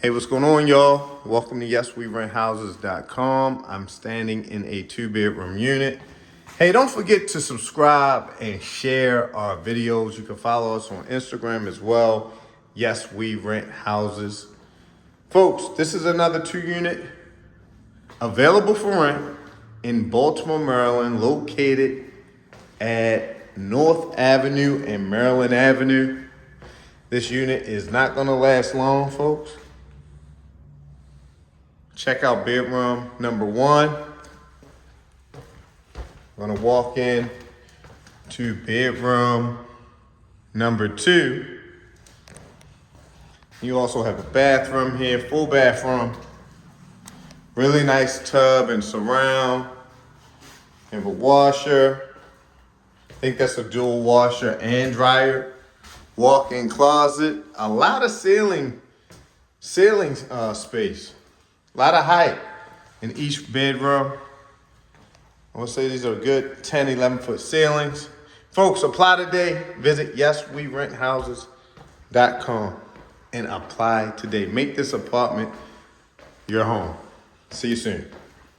Hey, what's going on, y'all? Welcome to YesWeRentHouses.com. I'm standing in a 2-bedroom unit. Hey, don't forget to subscribe and share our videos. You can follow us on Instagram as well. Yes, We Rent Houses. Folks, this is another 2-unit available for rent in Baltimore, Maryland, located at North Avenue and Maryland Avenue. This unit is not going to last long, folks. Check out bedroom number 1. We're gonna walk in to bedroom number 2. You also have a bathroom here, full bathroom. Really nice tub and surround. You have a washer. I think that's a dual washer and dryer. Walk-in closet. A lot of ceiling space. A lot of height in each bedroom. I would say these are good 10, 11-foot ceilings. Folks, apply today. Visit YesWeRentHouses.com and apply today. Make this apartment your home. See you soon.